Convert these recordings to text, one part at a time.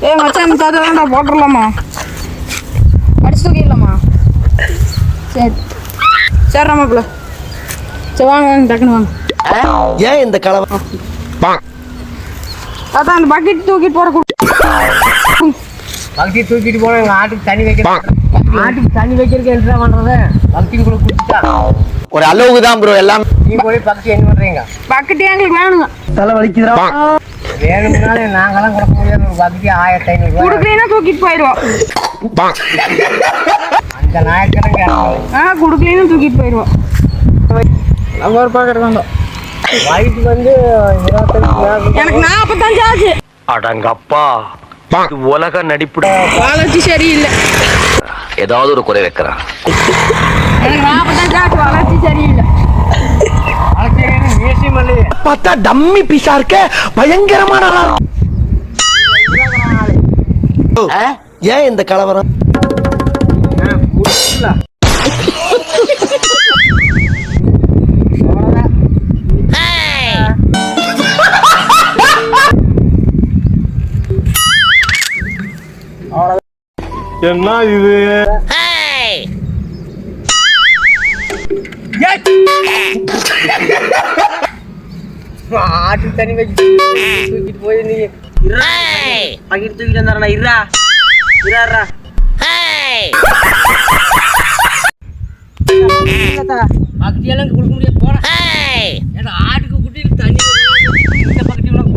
ஏ மச்சான் தாத்தா போட்டுடலாமா? அடிச்சு தூக்கிடலாமா? சரி சரி மாப்பிள்ள. சரி வாங்க வாங்க டக்குன்னு வாங்க. ஏன் இந்த கலவை? அதான் அந்த பக்கெட் தூக்கிட்டு போற பக்கெட் தூக்கிட்டு போன எங்கள் ஆட்டுக்கு தண்ணி வைக்கிறேன். ஆட்டுக்கு தண்ணி வைக்கிறதுக்கு என்ன பண்ணுறது? பக்கெட் கூட குடிச்சா ஒரு அளவுக்கு தான் ப்ரோ எல்லாம். நீ போய் பக்கெட் என்ன பண்ணுறீங்க? பக்கெட் எங்களுக்கு வேணுங்க. தலை வலிக்குதா? வேணும்னாலே நாங்களாம் கொடுக்க முடியாது. ஒரு பக்கெட் 1500 கொடுக்கலைன்னா தூக்கிட்டு போயிடுவோம். அந்த நாயக்கனங்க கொடுக்கலைன்னா தூக்கிட்டு போயிடுவோம். நம்ம ஒரு பாக்கெட் வேண்டாம். வயசுக்கு வந்து 25. எனக்கு 45 ஆச்சு. அடங்கப்பா, உலக நடிப்பு வளர்ச்சி சரியில்லை. ஏதாவது ஒரு குறை வைக்கிறான். எனக்கு 45 ஆச்சு, வளர்ச்சி சரியில்லை. பார்த்தா டம்மி பீஸா இருக்க, பயங்கரமான ஆளா. ஏன் இந்த கலவரம்? என்ன இது? ஆட்டுக்கு தண்ணி வச்சு தூக்கிட்டு போய் நீ பக்கெட் தூக்கிட்டு வந்தாரா? இருடா இருடா பக்கெட்டியெல்லாம் கொடுக்க முடியாது. போறேன் ஏன்னா ஆட்டுக்கு குட்டிக்கு தண்ணி இந்த பக்கெட்டியெல்லாம்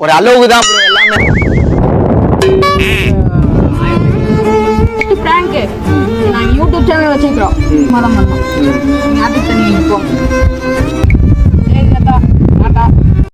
ஒரு அளவுக்கு தான் ப்ரோ எல்லாமே. நாங்கள் யூடியூப் சேனல் வச்சுக்கிறோம். மதம் பண்ணோம். ஆட்டுக்கு தண்ணி வைப்போம்.